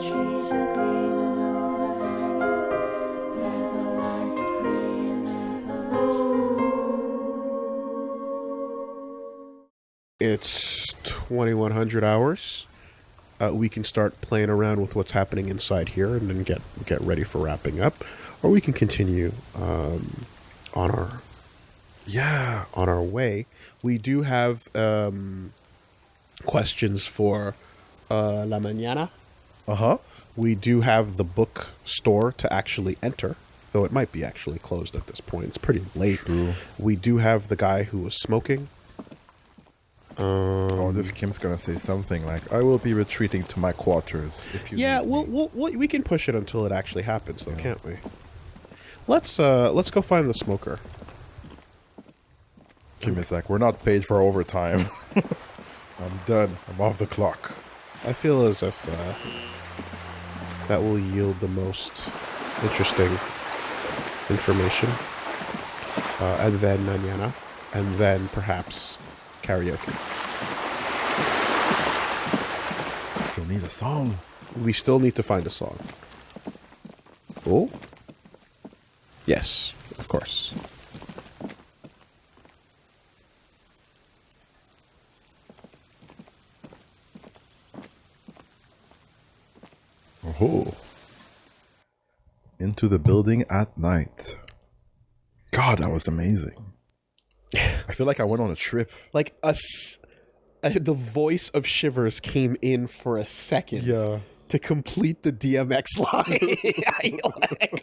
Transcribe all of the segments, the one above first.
trees are green and overhanging, where the light free and everlasting. It's 2100 hours. We can start playing around with what's happening inside here and then get ready for wrapping up, or we can continue on our way. We do have questions for La Mañana. We do have the bookstore to actually enter, though it might be actually closed at this point. It's pretty late. True. We do have the guy who was smoking. I wonder if Kim's gonna say something like, "I will be retreating to my quarters." If you we can push it until it actually happens, though, can't we? Let's go find the smoker. Kim is like, "We're not paid for overtime. I'm done. I'm off the clock." I feel as if that will yield the most interesting information, and then mañana, and then perhaps karaoke. Still need a song. We still need to find a song. Oh? Yes, of course. Oh. Into the building at night. God, that was amazing. I feel like I went on a trip. Like the voice of Shivers came in for a second to complete the DMX line.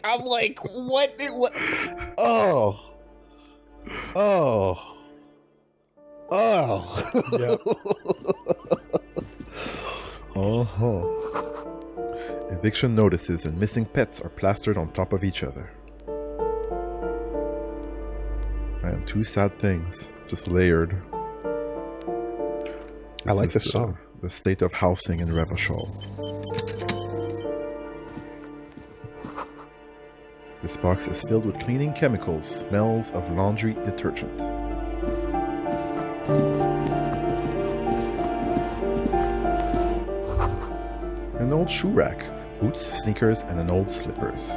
I'm like, what? Oh. Yeah. Eviction notices and missing pets are plastered on top of each other. Man, two sad things, just layered. I like this song. The state of housing in Revachol. This box is filled with cleaning chemicals, smells of laundry detergent. An old shoe rack, boots, sneakers, and an old slippers.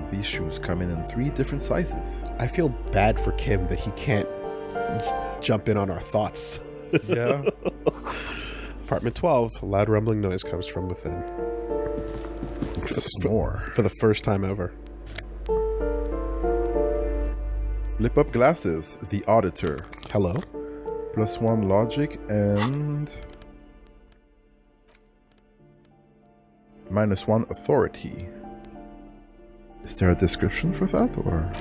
These shoes come in 3 different sizes. I feel bad for Kim that he can't jump in on our thoughts. Yeah. Apartment 12. A loud rumbling noise comes from within. It's a snore. For the first time ever. Flip up glasses. The auditor. Hello. +1 logic and -1 authority. Is there a description for that, or?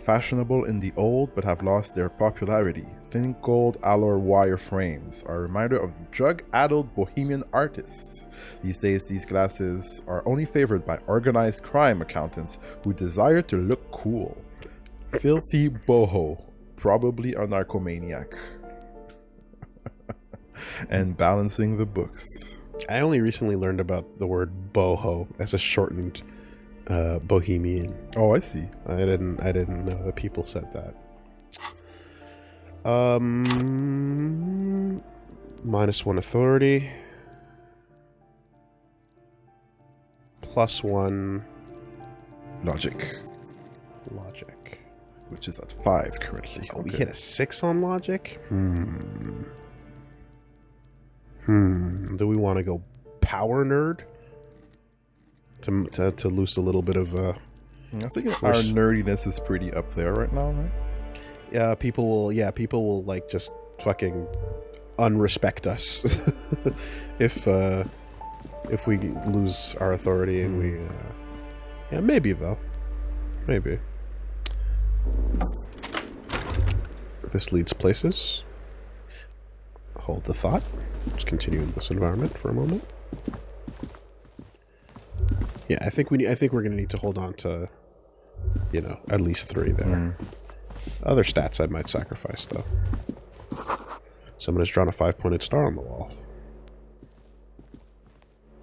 Fashionable in the old but have lost their popularity. Thin gold alloy wire frames are a reminder of drug-addled bohemian artists. These days, these glasses are only favored by organized crime accountants who desire to look cool. Filthy boho, probably a narcomaniac. And balancing the books. I only recently learned about the word boho as a shortened bohemian. Oh, I see. I didn't know that people said that. -1 authority. +1 logic. Which is at 5 currently. Oh, we hit a 6 on logic? Do we want to go power nerd? To lose a little bit of I think our nerdiness is pretty up there right now, right? Yeah, people will like just fucking unrespect us if we lose our authority and we maybe though. Maybe. This leads places. Hold the thought. Let's continue in this environment for a moment. Yeah, I think we're gonna need to hold on to, at least 3 there. Other stats I might sacrifice though. Someone has drawn a 5-pointed star on the wall.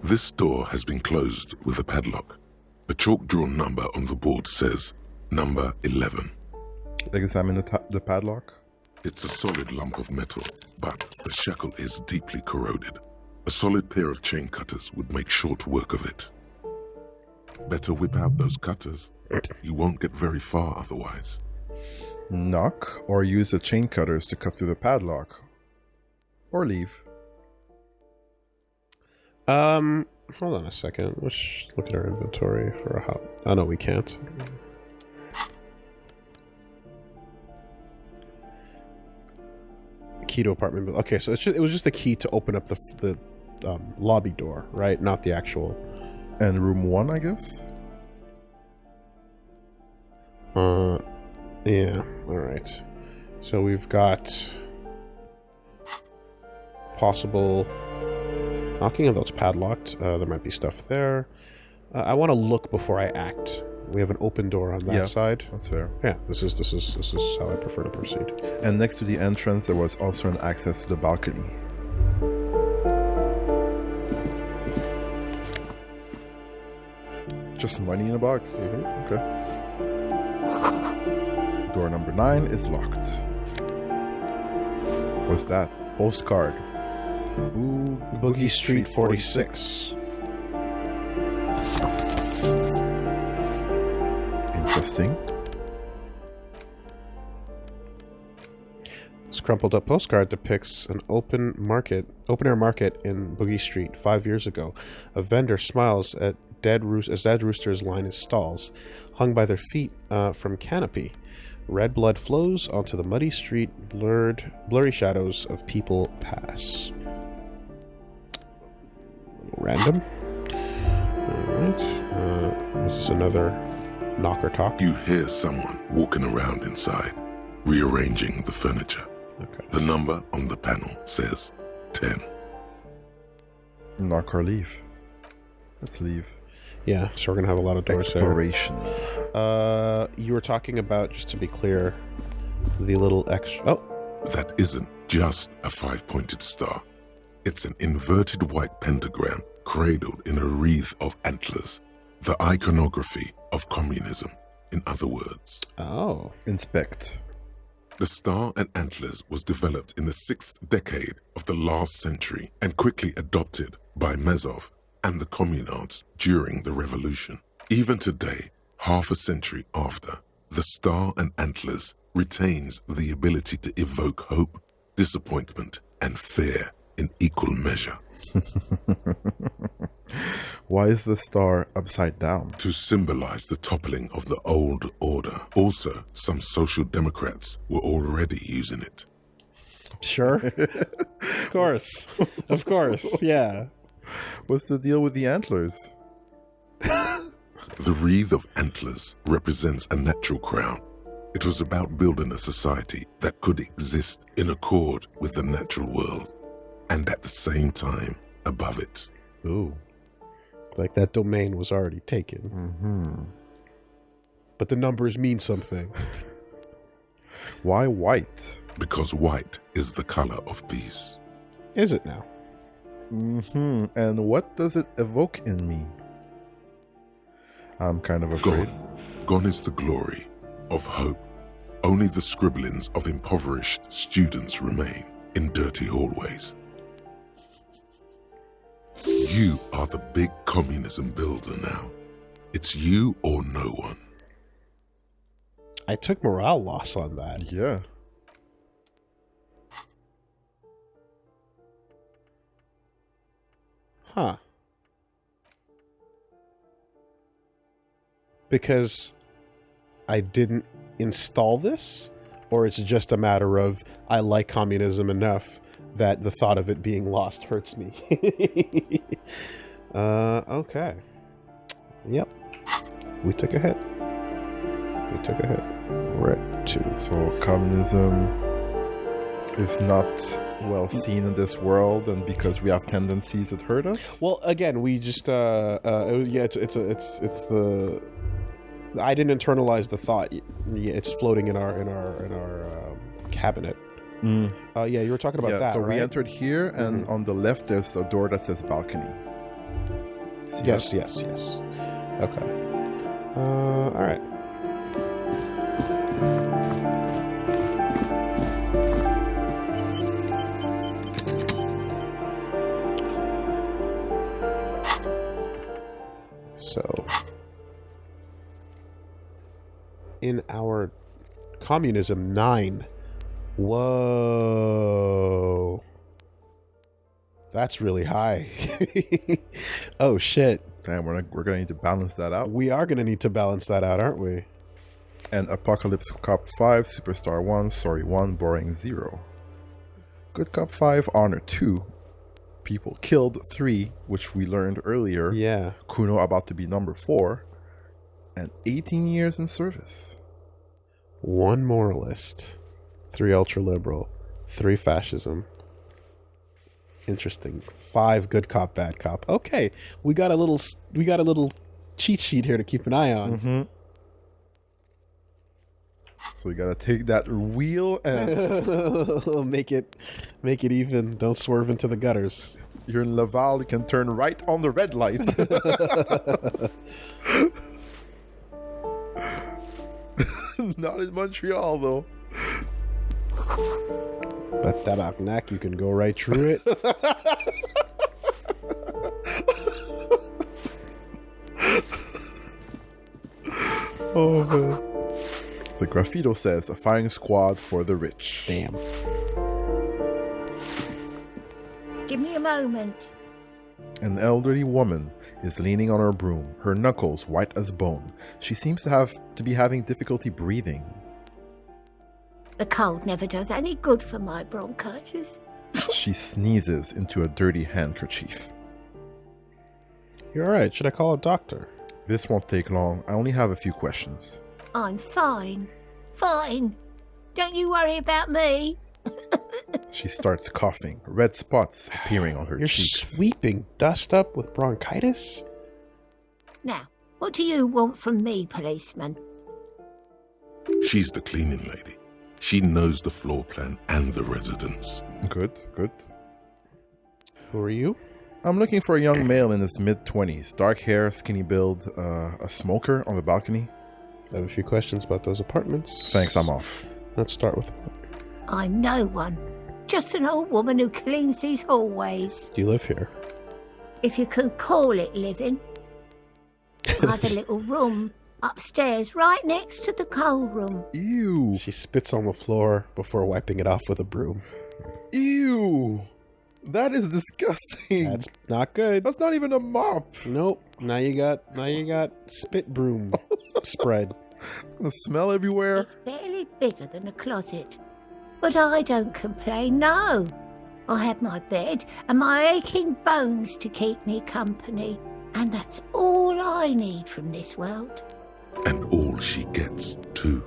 This door has been closed with a padlock. A chalk-drawn number on the board says number 11. Examine the padlock. It's a solid lump of metal, but the shackle is deeply corroded. A solid pair of chain cutters would make short work of it. Better whip out those cutters. You won't get very far otherwise. Knock or use the chain cutters to cut through the padlock. Or leave. Hold on a second. Let's look at our inventory for a hot... Oh, no, we can't. Key to apartment building. Okay, so it was just a key to open up the lobby door, right? Not the actual... And room 1, I guess? Yeah, alright. So we've got... possible... knocking of those padlocked. There might be stuff there. I want to look before I act. We have an open door on that side. That's fair. Yeah, this is how I prefer to proceed. And next to the entrance, there was also an access to the balcony. Just money in a box. Okay. Door number 9 is locked. What's that? Postcard. Ooh, Boogie Street 46. Interesting. This crumpled up postcard depicts an open air market in Boogie Street 5 years ago. A vendor smiles at dead roosters line his stalls, hung by their feet from canopy. Red blood flows onto the muddy street, blurry shadows of people pass. Random. Alright. This is another knocker talk. You hear someone walking around inside, rearranging the furniture. Okay. The number on the panel says 10. Knock or leave. Let's leave. Yeah, so we're gonna have a lot of doors Exploration. there. You were talking about, just to be clear, the little extra... Oh! That isn't just a 5-pointed star. It's an inverted white pentagram cradled in a wreath of antlers. The iconography of communism, in other words. Oh. Inspect. The star and antlers was developed in the 6th decade of the last century and quickly adopted by Mezov and the communards during the revolution. Even today, half a century after, the star and antlers retains the ability to evoke hope, disappointment, and fear in equal measure. Why is the star upside down? To symbolize the toppling of the old order. Also, some social democrats were already using it. Sure. Of course. Of course, yeah. What's the deal with the antlers? The wreath of antlers represents a natural crown. It was about building a society that could exist in accord with the natural world, and at the same time, above it. Ooh. Like that domain was already taken. Mm-hmm. But the numbers mean something. Why white? Because white is the color of peace. Is it now? Mm-hmm. And what does it evoke in me? I'm kind of afraid. Gone is the glory of hope. Only the scribblings of impoverished students remain in dirty hallways. You are the big communism builder now. It's you or no one. I took morale loss on that. Yeah. Huh. Because I didn't install this? Or it's just a matter of I like communism enough that the thought of it being lost hurts me. Okay. Yep. We took a hit. We're at 2. So communism is not well seen in this world, and because we have tendencies that hurt us. Well, again, we just it's the I didn't internalize the thought. Yeah, it's floating in our cabinet. Yeah, you were talking about that. So right? we entered here, and on the left there's a door that says balcony. See Yes. that? Okay. All right. So, in our communism, 9. Whoa. That's really high. Oh, shit. Damn, we're going to need to balance that out. We are going to need to balance that out, aren't we? And Apocalypse Cop 5, Superstar 1, Sorry 1, Boring 0. Good Cop 5, Honor 2. People killed 3, which we learned earlier. Yeah. Kuno about to be number 4. And 18 years in service. 1 moralist. 3 ultra-liberal. 3 fascism. Interesting. 5 good cop, bad cop. Okay. We got a little cheat sheet here to keep an eye on. Mm-hmm. So we gotta take that wheel and make it even. Don't swerve into the gutters. You're in Laval, you can turn right on the red light. Not in Montreal though. But tabarnak, you can go right through it. Oh man. The Graffito says, a firing squad for the rich. Damn. Give me a moment. An elderly woman is leaning on her broom, her knuckles white as bone. She seems to be having difficulty breathing. The cold never does any good for my bronchitis. She sneezes into a dirty handkerchief. You're alright. Should I call a doctor? This won't take long. I only have a few questions. I'm fine. Fine. Don't you worry about me. She starts coughing, red spots appearing on her You're cheeks. sweeping dust up with bronchitis? Now, what do you want from me, policeman? She's the cleaning lady. She knows the floor plan and the residence. Good, good. Who are you? I'm looking for a young male in his mid-20s. Dark hair, skinny build, a smoker on the balcony. I have a few questions about those apartments. Thanks, I'm off. Let's start with... I'm no one. Just an old woman who cleans these hallways. Do you live here? If you can call it living. I have a little room upstairs right next to the coal room. Ew. She spits on the floor before wiping it off with a broom. Ew. That is disgusting. That's not good. That's not even a mop. Nope. Now you got spit broom spread. It's gonna smell everywhere. It's barely bigger than a closet. But I don't complain, no. I have my bed and my aching bones to keep me company. And that's all I need from this world. And all she gets, too.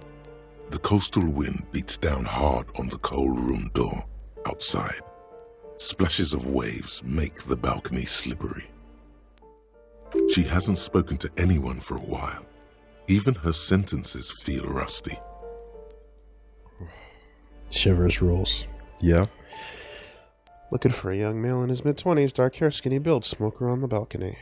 The coastal wind beats down hard on the coal room door outside. Splashes of waves make the balcony slippery. She hasn't spoken to anyone for a while. Even her sentences feel rusty. Shivers rules. Yeah. Looking for a young male in his mid-20s, dark hair, skinny build, smoker on the balcony.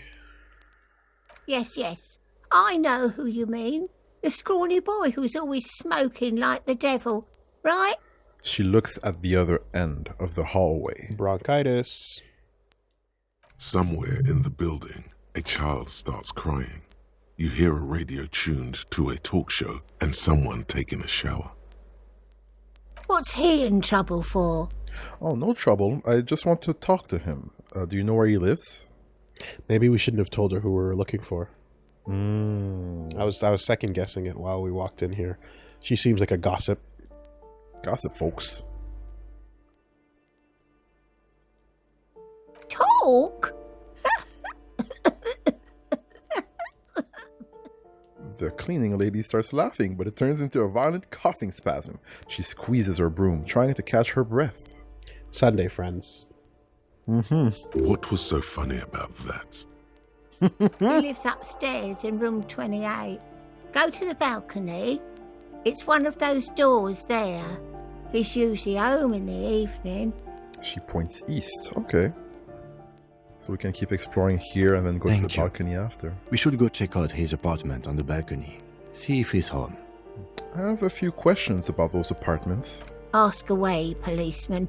Yes, yes. I know who you mean. The scrawny boy who's always smoking like the devil, right? She looks at the other end of the hallway. Bronchitis. Somewhere in the building, a child starts crying. You hear a radio tuned to a talk show and someone taking a shower. What's he in trouble for? Oh, no trouble. I just want to talk to him. Do you know where he lives? Maybe we shouldn't have told her who we were looking for. Mm. I was second guessing it while we walked in here. She seems like a gossip. Gossip, folks. Talk? The cleaning lady starts laughing, but it turns into a violent coughing spasm. She squeezes her broom, trying to catch her breath. Sunday, friends. Mm-hmm. What was so funny about that? He lives upstairs in room 28. Go to the balcony. It's one of those doors there. He's usually home in the evening. She points east. Okay. So we can keep exploring here and then go to the balcony after. We should go check out his apartment on the balcony. See if he's home. I have a few questions about those apartments. Ask away, policeman.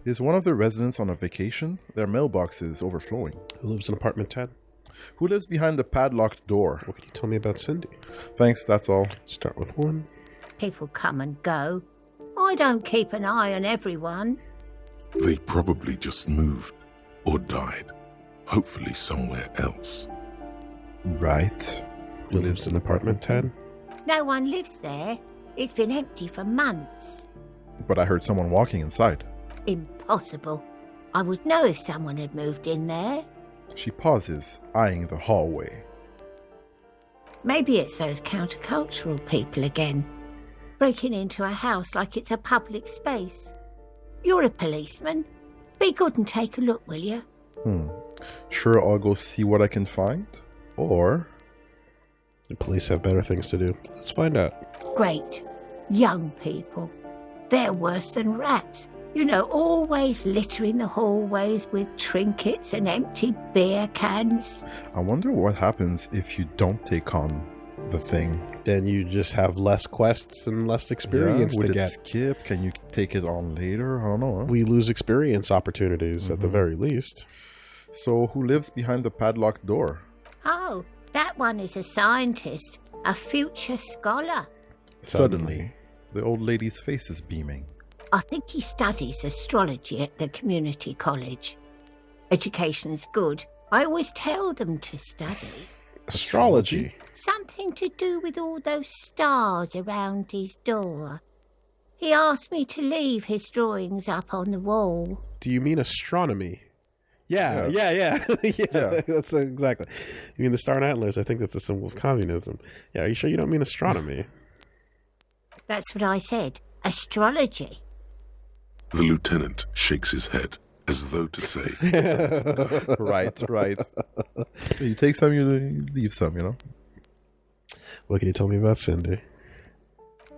Is one of the residents on a vacation? Their mailbox is overflowing. Who lives in apartment 10? Who lives behind the padlocked door? What can you tell me about Cindy? Thanks, that's all. Start with 1. People come and go. I don't keep an eye on everyone. They probably just moved or died, hopefully somewhere else. Right. Who lives in apartment 10? No one lives there. It's been empty for months. But I heard someone walking inside. Impossible. I would know if someone had moved in there. She pauses, eyeing the hallway. Maybe it's those countercultural people again, breaking into a house like it's a public space. You're a policeman. Be good and take a look, will you? Sure, I'll go see what I can find. Or... The police have better things to do. Let's find out. Great. Young people. They're worse than rats. You know, always littering the hallways with trinkets and empty beer cans. I wonder what happens if you don't take on the thing. Then you just have less quests and less experience Would to it get. skip? Can you take it on later? I don't know. Huh? We lose experience opportunities at the very least. So who lives behind the padlocked door? Oh, that one is a scientist, a future scholar. Suddenly, the old lady's face is beaming. I think he studies astrology at the community college. Education's good. I always tell them to study. Astrology. Something to do with all those stars around his door. He asked me to leave his drawings up on the wall. Do you mean astronomy? Yeah. yeah. That's exactly. You mean the star and antlers? I think that's a symbol of communism. Yeah, are you sure you don't mean astronomy? That's what I said. Astrology. The lieutenant shakes his head as though to say, Right. You take some, you leave some, you know? What can you tell me about Cindy?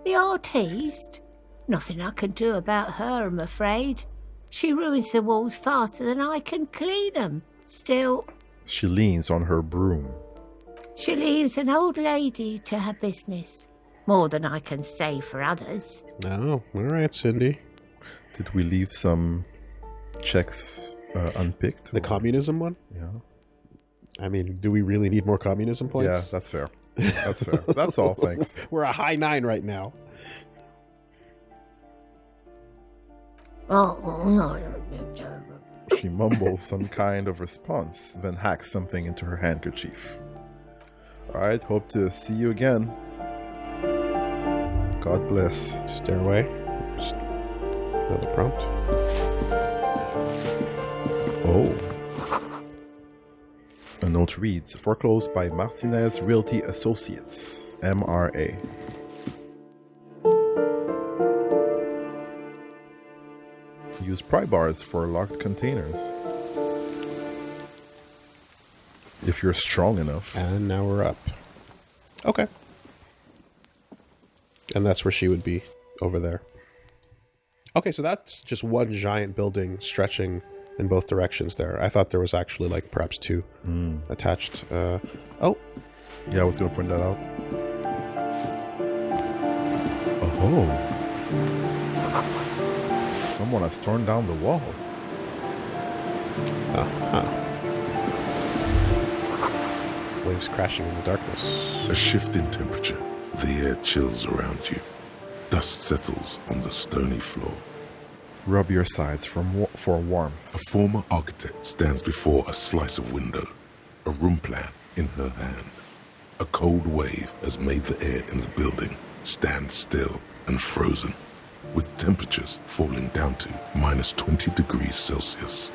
The artiste? Nothing I can do about her, I'm afraid. She ruins the walls faster than I can clean them. Still, She leans on her broom. she leaves an old lady to her business. More than I can say for others. No. All right, Cindy. Did we leave some checks unpicked? The communism one? Yeah. I mean, do we really need more communism Yeah, points? that's fair. That's fair. That's all, thanks. We're a high 9 right now. She mumbles some kind of response, then hacks something into her handkerchief. Alright, hope to see you again. God bless. Stairway. Just another prompt. Oh. A note reads, foreclosed by Martinez Realty Associates, MRA. Use pry bars for locked containers. If you're strong enough. And now we're up. Okay. And that's where she would be, over there. Okay, so that's just one giant building stretching in both directions there. I thought there was actually, like, perhaps 2 attached. Oh. Yeah, I was going to point that out. Oh. Someone has torn down the wall. Waves crashing in the darkness. a shift in temperature. The air chills around you. Dust settles on the stony floor. Rub your sides for warmth. A former architect stands before a slice of window, a room plan in her hand. A cold wave has made the air in the building stand still and frozen, with temperatures falling down to minus 20 degrees Celsius.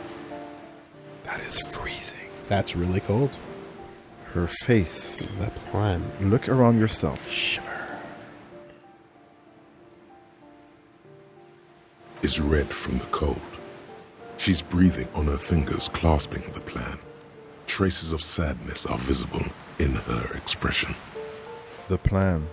That is freezing. That's really cold. Her face. That plan. Look around yourself. Shiver. Is red from the cold. She's breathing on her fingers, clasping the plan. Traces of sadness are visible in her expression. The plan.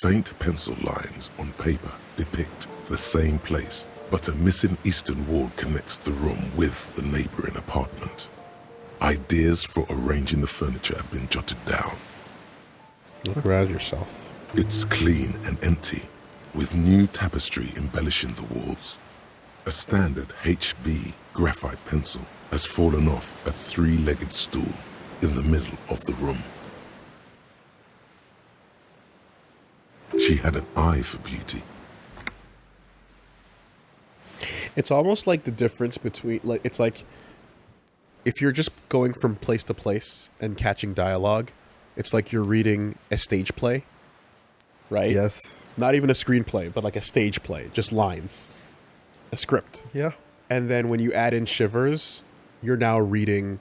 Faint pencil lines on paper depict the same place, but a missing eastern wall connects the room with the neighboring apartment. Ideas for arranging the furniture have been jotted down. Look around yourself. It's clean and empty, with new tapestry embellishing the walls. A standard HB graphite pencil has fallen off a 3-legged stool in the middle of the room. She had an eye for beauty. It's almost like the difference between, like, it's like if you're just going from place to place and catching dialogue, it's like you're reading a stage play, right? Yes. Not even a screenplay, but like a stage play, just lines, a script. Yeah. And then when you add in shivers, you're now reading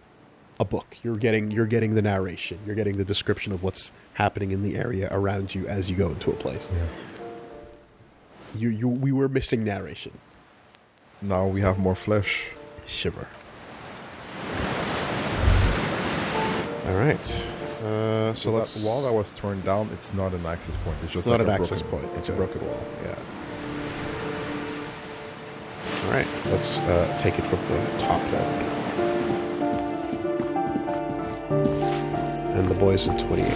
a book. You're getting the narration. You're getting the description of what's happening in the area around you as you go into a place. Yeah. We were missing narration. Now we have more flesh. Shiver. All right. So let's. That wall that was torn down, it's not an access point. It's just It's not like an a access broken- point. It's a Okay. broken wall. Yeah. All right. Let's take it from the top then. And the boys in 28.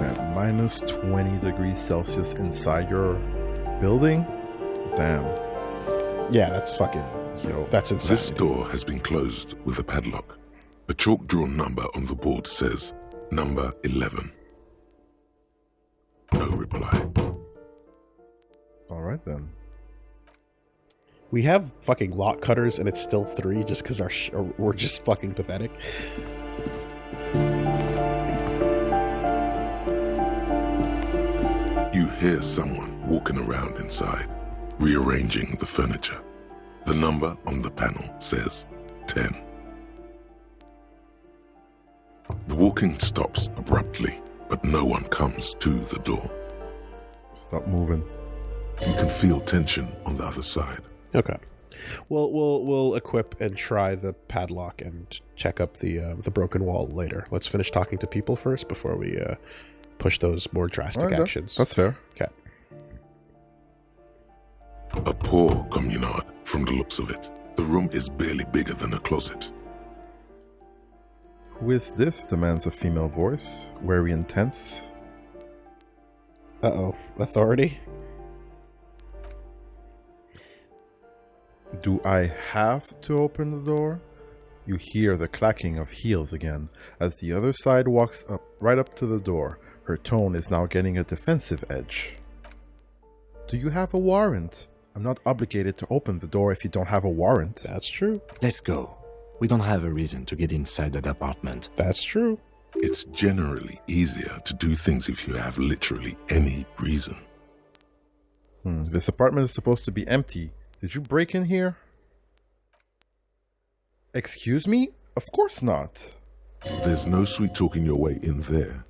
At minus 20 degrees Celsius inside your building? Damn. Yeah, that's fucking. Yo. That's insane. This door has been closed with a padlock. A chalk-drawn number on the board says number 11. No reply. Alright then. We have fucking lock cutters and it's still 3 just because we're just fucking pathetic. You hear someone walking around inside, rearranging the furniture. The number on the panel says 10. The walking stops abruptly, but no one comes to the door. Stop moving. You can feel tension on the other side. Okay. We'll equip and try the padlock and check up the broken wall later. Let's finish talking to people first before we push those more drastic Alright, actions. That's fair. Okay. A poor communard from the looks of it. The room is barely bigger than a closet. Who is this? Demands a female voice, wary and tense. Uh-oh. Authority? Do I have to open the door? You hear the clacking of heels again as the other side walks up right up to the door. Her tone is now getting a defensive edge. Do you have a warrant? I'm not obligated to open the door if you don't have a warrant. That's true. Let's go. We don't have a reason to get inside that apartment. That's true. It's generally easier to do things if you have literally any reason. This apartment is supposed to be empty. Did you break in here? Excuse me? Of course not. There's no sweet talking your way in there.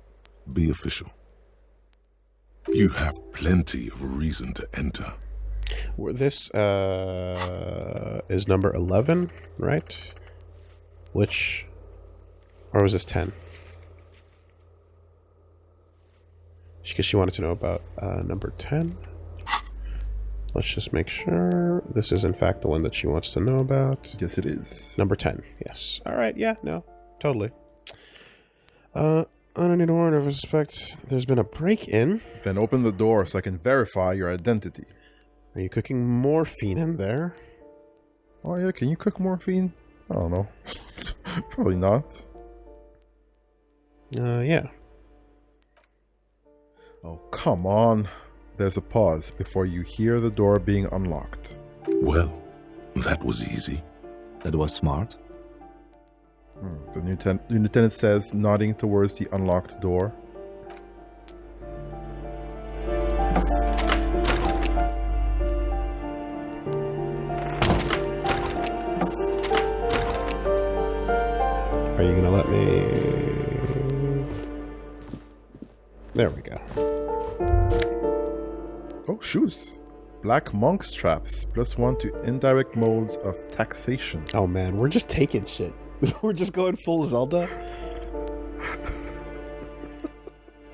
Be official. You have plenty of reason to enter. This is number 11, right? Which, or was this 10? Because she wanted to know about number 10. Let's just make sure this is in fact the one that she wants to know about. Yes, it is. Number 10, yes. All right, yeah, no, totally. I don't need a warrant of suspect. There's been a break-in. Then open the door so I can verify your identity. Are you cooking morphine in there? Oh yeah, can you cook morphine? I don't know. Probably not. Yeah. Oh, come on. There's a pause before you hear the door being unlocked. Well, that was easy. That was smart. The lieutenant says, nodding towards the unlocked door. Are you gonna let me? There we go. Oh, shoes. Black monk's traps. +1 to indirect modes of taxation. Oh man, we're just taking shit. We're just going full Zelda.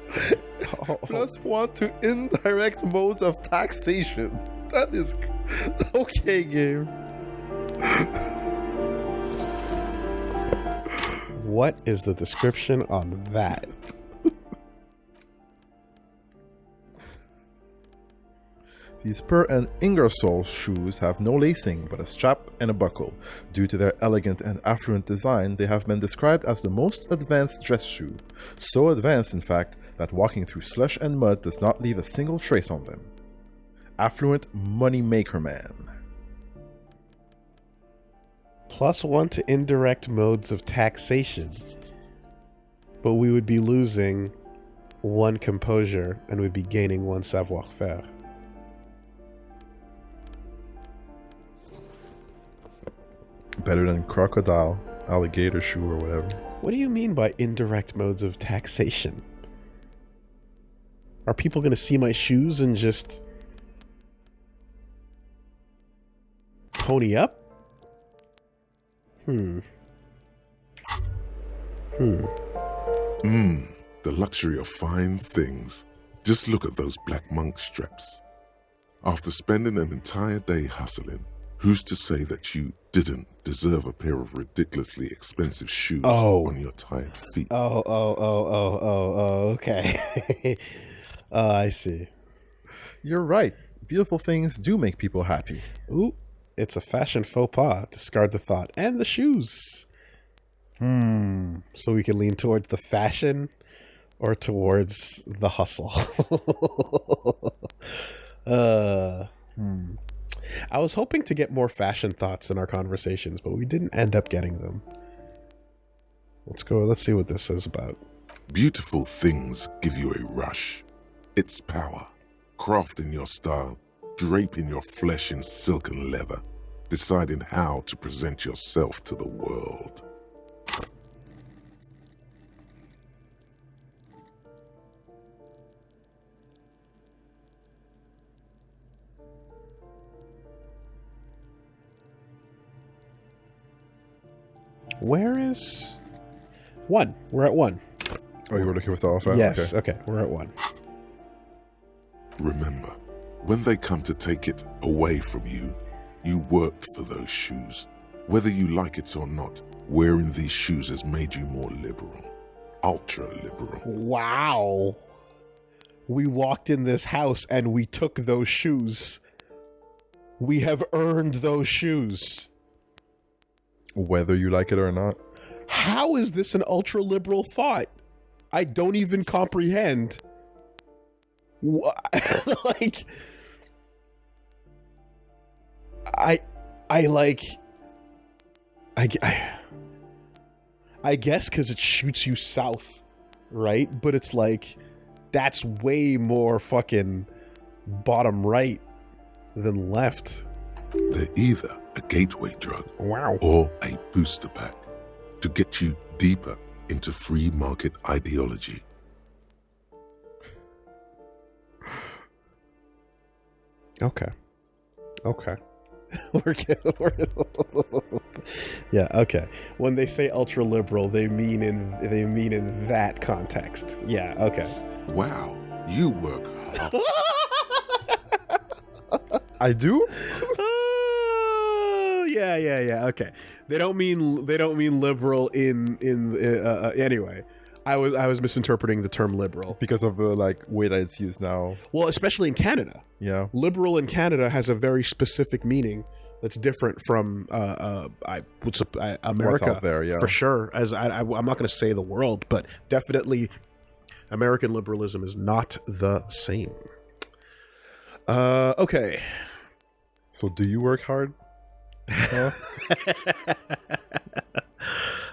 +1 to indirect modes of taxation. That is okay, game. What is the description on that? These Per and Ingersoll shoes have no lacing but a strap and a buckle. Due to their elegant and affluent design, they have been described as the most advanced dress shoe. So advanced, in fact, that walking through slush and mud does not leave a single trace on them. Affluent money maker man. +1 to indirect modes of taxation. But we would be losing 1 composure and we'd be gaining 1 savoir-faire. Better than crocodile, alligator shoe, or whatever. What do you mean by indirect modes of taxation? Are people going to see my shoes and just pony up? The luxury of fine things. Just look at those black monk straps. After spending an entire day hustling, who's to say that you didn't deserve a pair of ridiculously expensive shoes on your tired feet? Okay. I see. You're right. Beautiful things do make people happy. Ooh, it's a fashion faux pas. Discard the thought. And the shoes. So we can lean towards the fashion or towards the hustle. I was hoping to get more fashion thoughts in our conversations, but we didn't end up getting them. Let's see what this is about. Beautiful things give you a rush. It's power. Crafting your style, draping your flesh in silk and leather, deciding how to present yourself to the world. Where is 1? We're at 1. Oh, you were looking for stuff? Yes, okay, we're at 1. Remember, when they come to take it away from you, you worked for those shoes. Whether you like it or not, wearing these shoes has made you more liberal. Ultra-liberal. Wow. We walked in this house and we took those shoes. We have earned those shoes. Whether you like it or not. How is this an ultra-liberal thought? I don't even comprehend. Like, I guess because it shoots you south, right? But it's like, that's way more fucking bottom right than left. They're either a gateway drug Wow. or a booster pack to get you deeper into free market ideology. Okay. Yeah, okay. When they say ultra liberal, they mean in that context. Yeah, okay. Wow, you work hard. I do? Yeah. Okay. They don't mean liberal in anyway. I was misinterpreting the term liberal Because of the way that it's used now. well, especially in Canada. Yeah. Liberal in Canada has a very specific meaning that's different from America out there, yeah. for sure. As I'm not going to say the world, but definitely American liberalism is not the same. Okay. So do you work hard? Huh?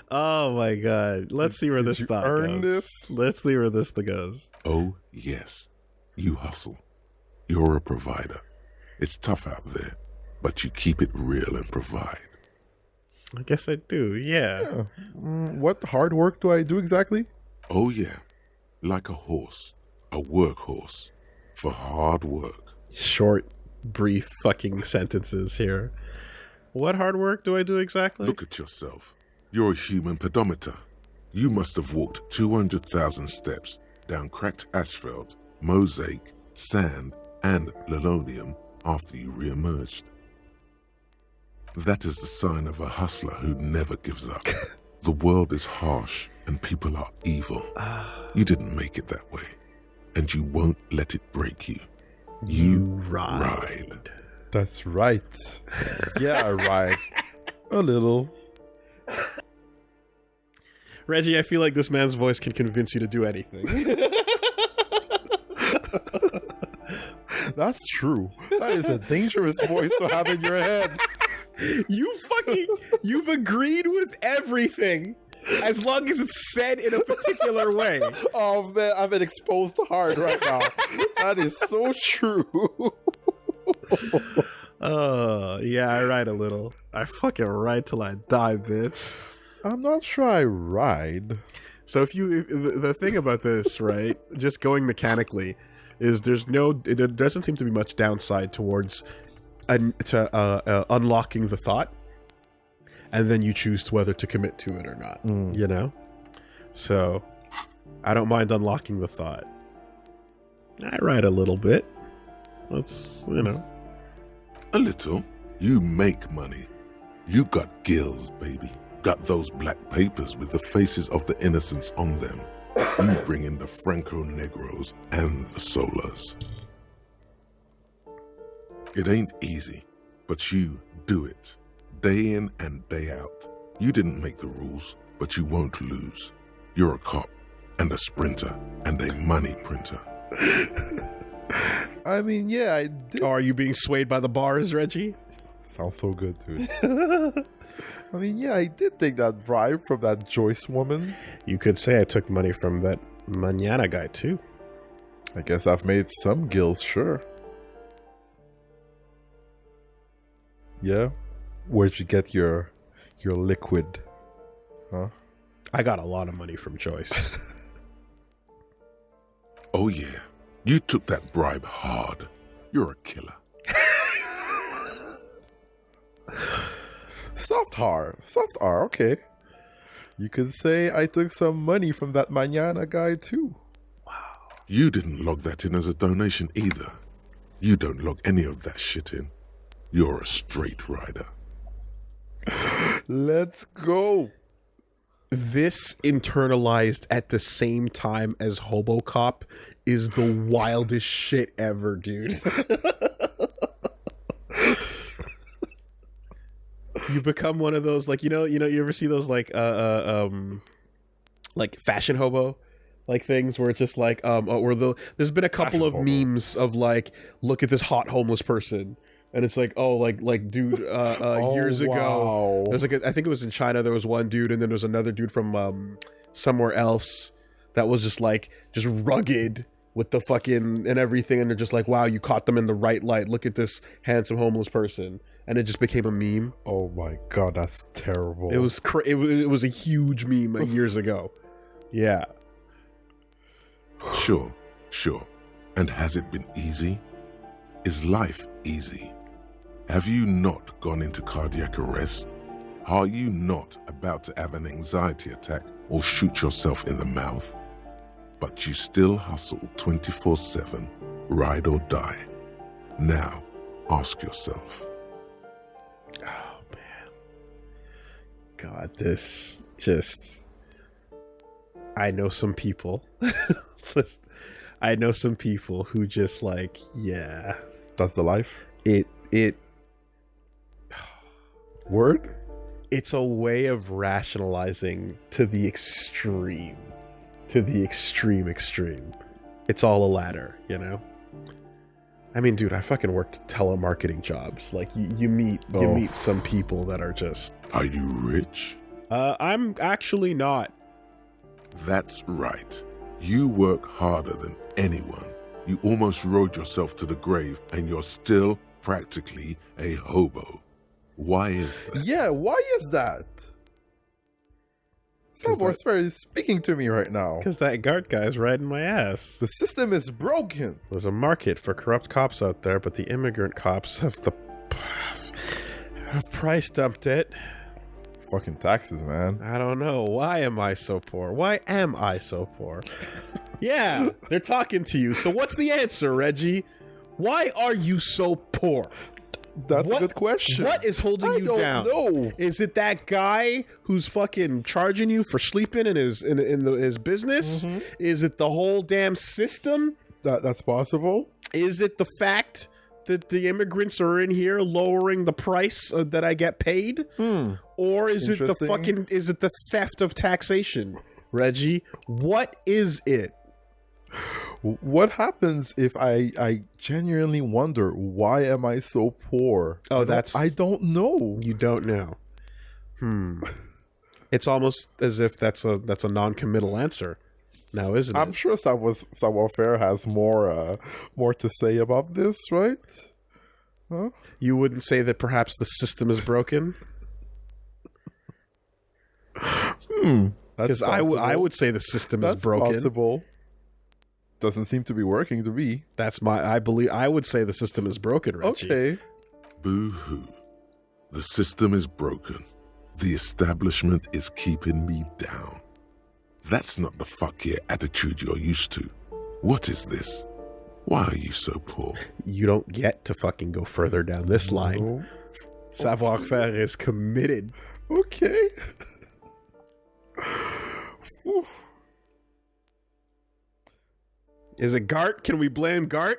Oh my god. Let's see where Did this you thought earn goes. this? Let's see where this goes. Oh, yes, you hustle. You're a provider. It's tough out there, but you keep it real and provide. I guess I do, yeah. What hard work do I do exactly? Oh, yeah, like a horse, a workhorse, for hard work. Short, brief fucking sentences here. What hard work do I do exactly? Look at yourself. You're a human pedometer. You must have walked 200,000 steps down cracked asphalt, mosaic, sand, and linoleum after you re-emerged. That is the sign of a hustler who never gives up. The world is harsh and people are evil. You didn't make it that way, and you won't let it break you. You ride. That's right. Yeah, I ride. A little. Reggie, I feel like this man's voice can convince you to do anything. That's true. That is a dangerous voice to have in your head. You've agreed with everything. As long as it's said in a particular way. Oh man, I've been exposed hard right now. That is so true. Yeah, I ride a little. I fucking ride till I die, bitch. I'm not sure I ride. So the thing about this, right, just going mechanically, is it doesn't seem to be much downside towards unlocking the thought, and then you choose whether to commit to it or not, you know? So, I don't mind unlocking the thought. I ride a little bit. That's, you know. A little. You make money. You got gills, baby. Got those black papers with the faces of the innocents on them. You bring in the Franco-Negros and the Solas. It ain't easy, but you do it. Day in and day out. You didn't make the rules, but you won't lose. You're a cop, and a sprinter, and a money printer. I mean, yeah, I did. Oh, are you being swayed by the bars, Reggie? Sounds so good, dude. I mean, yeah, I did take that bribe from that Joyce woman. You could say I took money from that Manana guy, too. I guess I've made some gills, sure. Yeah? Where'd you get your liquid? Huh? I got a lot of money from Joyce. Oh yeah, you took that bribe hard. You're a killer. Soft R, okay. You could say I took some money from that Manana guy too. You didn't log that in as a donation either. You don't log any of that shit in. You're a straight rider. Let's go. This internalized at the same time as HoboCop is the wildest shit ever, dude. You become one of those, like, you ever see those like fashion hobo like things where it's just like there's been a couple of memes of like, look at this hot homeless person. And it's like, oh, like dude, years ago, there's like I think it was in China. There was one dude, and then there was another dude from somewhere else that was just rugged with the fucking and everything. And they're just like, wow, you caught them in the right light. Look at this handsome homeless person, and it just became a meme. Oh my god, that's terrible. It was it was a huge meme years ago. Yeah. Sure. And has it been easy? Is life easy? Have you not gone into cardiac arrest? Are you not about to have an anxiety attack or shoot yourself in the mouth? But you still hustle 24/7, ride or die. Now, ask yourself. Oh, man. God, this just... I know some people. I know some people who just like, yeah. That's the life? It Word? It's a way of rationalizing to the extreme. To the extreme. It's all a ladder, you know? I mean, dude, I fucking worked telemarketing jobs. Like, you meet some people that are just... Are you rich? I'm actually not. That's right. You work harder than anyone. You almost rode yourself to the grave, and you're still practically a hobo. Why is that? Yeah, why is that? Salvador Spirit is speaking to me right now. Because that guard guy's riding my ass. The system is broken. There's a market for corrupt cops out there, but the immigrant cops have price dumped it. Fucking taxes, man. I don't know. Why am I so poor? Yeah, they're talking to you. So what's the answer, Reggie? Why are you so poor? That's a good question. What is holding you down? I don't know. Is it that guy who's fucking charging you for sleeping in his business? Mm-hmm. Is it the whole damn system? That's possible. Is it the fact that the immigrants are in here lowering the price that I get paid? Or is it the theft of taxation? Reggie, what is it? What happens if I genuinely wonder, why am I so poor? Oh, I don't know. You don't know. It's almost as if that's a non-committal answer. Now, isn't it? I'm sure Savoir-Faire has more to say about this, right? Huh? You wouldn't say that perhaps the system is broken? Because I would say the system is broken. That's possible. Doesn't seem to be working to me. I would say the system is broken, Reggie. Okay. Boo-hoo. The system is broken. The establishment is keeping me down. That's not the fuck yeah attitude you're used to. What is this? Why are you so poor? You don't get to fucking go further down this line. No. Savoir-Faire is committed. Okay. Is it Gart? Can we blame Gart?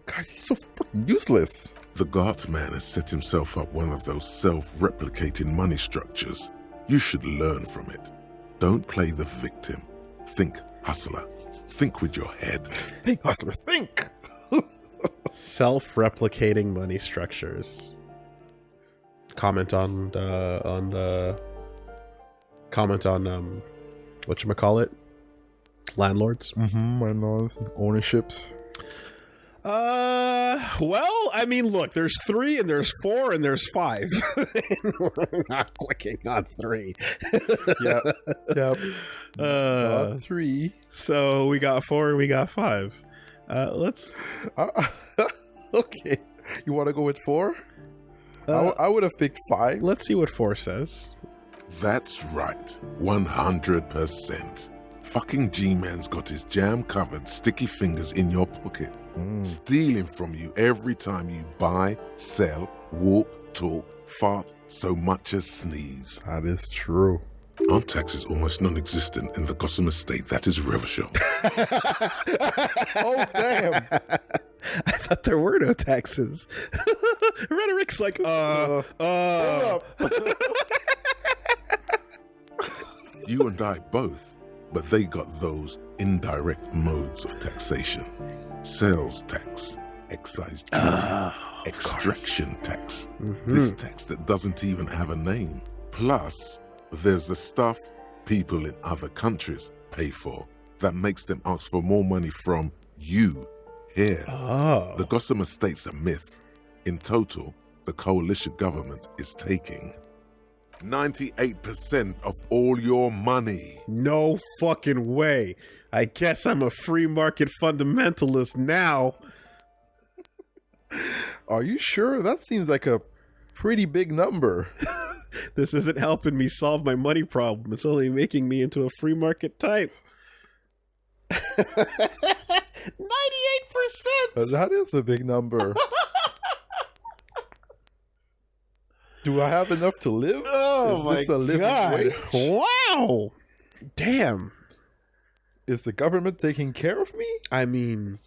God, he's so fucking useless. The Gart man has set himself up one of those self-replicating money structures. You should learn from it. Don't play the victim. Think, hustler. Think with your head. Think, hustler, think! Self-replicating money structures. Comment on whatchamacallit? Landlords? Landlords, ownerships. Well, I mean, look, there's 3 and there's 4 and there's 5. We're not clicking on 3. Yep. 3. So we got 4 and we got 5. Let's. Okay. You want to go with 4? I would have picked 5. Let's see what 4 says. That's right. 100%. Fucking G-Man's got his jam-covered sticky fingers in your pocket, stealing from you every time you buy, sell, walk, talk, fart, so much as sneeze. That is true. Our tax is almost non-existent in the Gossamer state. That is Revachol. Oh, damn. I thought there were no taxes. Rhetoric's like, Hold up. You and I both. But they got those indirect modes of taxation. Sales tax, excise duty, extraction tax. This tax that doesn't even have a name. Plus, there's the stuff people in other countries pay for that makes them ask for more money from you here. The Gossamer state's a myth. In total, the coalition government is taking 98% of all your money. No fucking way. I guess I'm a free market fundamentalist now. Are you sure? That seems like a pretty big number. This isn't helping me solve my money problem. It's only making me into a free market type. 98%! That is a big number. Do I have enough to live? Oh, is this a living wage? Wow. Damn. Is the government taking care of me? I mean,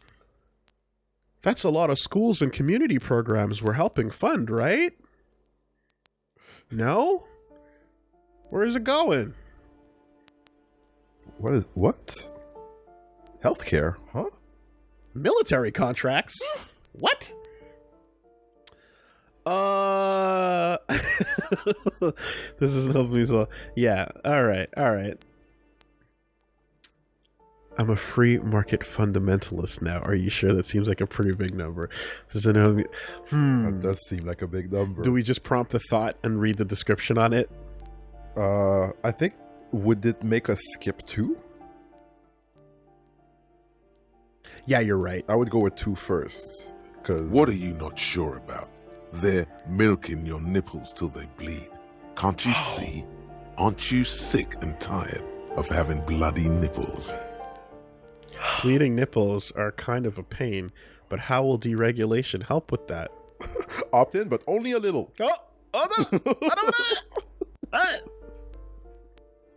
that's a lot of schools and community programs we're helping fund, right? No? Where is it going? What? Healthcare, huh? Military contracts? What? This is helping me so. Yeah, alright. I'm a free market fundamentalist now. Are you sure? That seems like a pretty big number. That does seem like a big number. Do we just prompt the thought and read the description on it? I think, would it make us skip 2? Yeah, you're right. I would go with 2 first. What are you not sure about? They're milking your nipples till they bleed. Can't you see? Aren't you sick and tired of having bloody nipples? Bleeding nipples are kind of a pain, but how will deregulation help with that? Opt in, but only a little.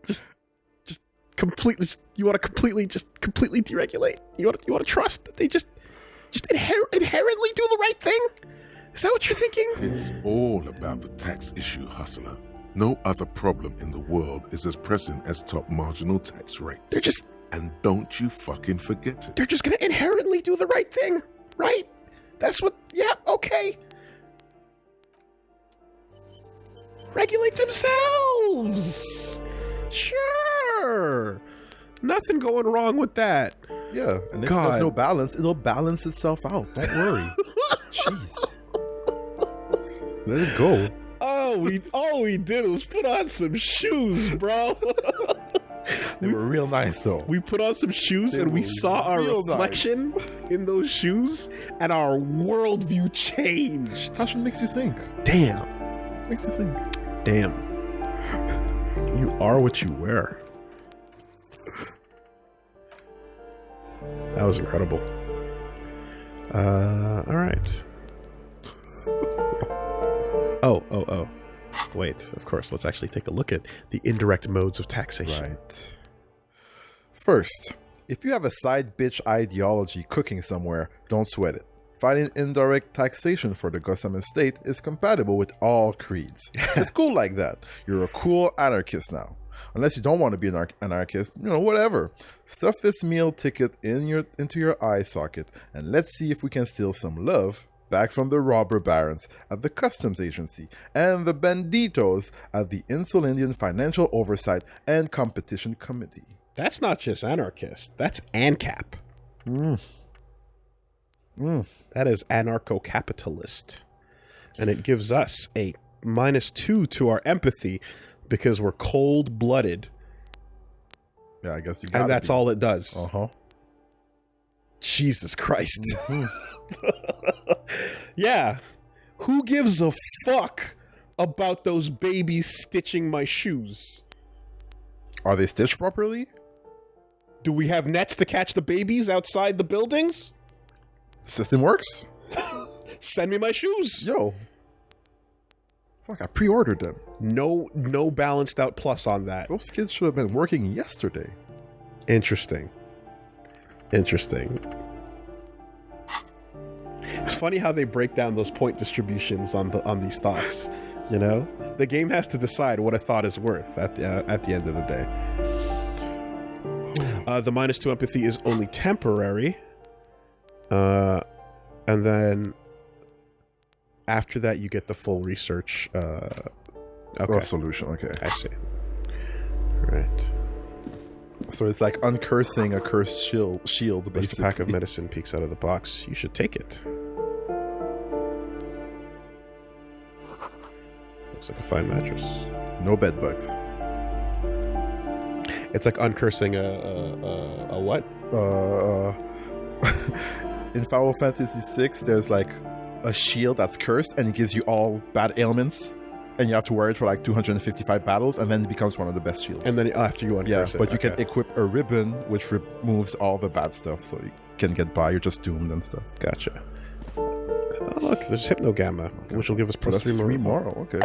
Just completely. You want to completely deregulate. You want to trust that they just Just inherently do the right thing? Is that what you're thinking? It's all about the tax issue, hustler. No other problem in the world is as pressing as top marginal tax rates. And don't you fucking forget it. They're just gonna inherently do the right thing, right? That's what, yeah, okay. Regulate themselves. Sure. Nothing going wrong with that. Yeah, and if God. there's no balance, it'll balance itself out. Don't worry. Jeez. Let it go. All we did was put on some shoes, bro. They were real nice, though. We put on some shoes They and we were saw our real reflection in those shoes, and our worldview changed. Fashion makes you think. Damn. Makes you think. Damn. You are what you wear. That was incredible. All right. Oh. Wait, of course, let's actually take a look at the indirect modes of taxation. Right. First, if you have a side bitch ideology cooking somewhere, don't sweat it. Fighting indirect taxation for the Gotham estate is compatible with all creeds. It's cool like that. You're a cool anarchist now. Unless you don't want to be an anarchist, whatever. Stuff this meal ticket into your eye socket, and let's see if we can steal some love back from the robber barons at the customs agency and the banditos at the Insulindian Financial Oversight and Competition Committee. That's not just anarchist. That's ANCAP. That is anarcho-capitalist. And it gives us a -2 to our empathy because we're cold-blooded. Yeah, I guess you got it. And that's all it does. Uh-huh. Jesus Christ. Yeah. Who gives a fuck about those babies stitching my shoes? Are they stitched properly? Do we have nets to catch the babies outside the buildings? System works? Send me my shoes. Yo. Fuck, I pre-ordered them. No balanced out plus on that. Those kids should have been working yesterday. Interesting. It's funny how they break down those point distributions on these thoughts. The game has to decide what a thought is worth at the end of the day. The -2 empathy is only temporary, and then after that you get the full research. Okay. Solution. Okay. I see. Right. So it's like uncursing a cursed shield, Just basically. a pack of medicine peeks out of the box. You should take it. Looks like a fine mattress. No bed bugs. It's like uncursing a what? In Final Fantasy VI, there's like a shield that's cursed and it gives you all bad ailments. And you have to wear it for like 255 battles, and then it becomes one of the best shields. And then after you uncurse it. But you can equip a ribbon, which removes all the bad stuff, so you can get by. You're just doomed and stuff. Gotcha. Oh, look, there's Hypnogamma, which will give us That's +3 three more. more. Oh, okay.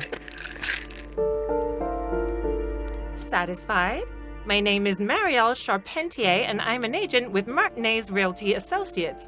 Satisfied? My name is Marielle Charpentier, and I'm an agent with Martinez Realty Associates.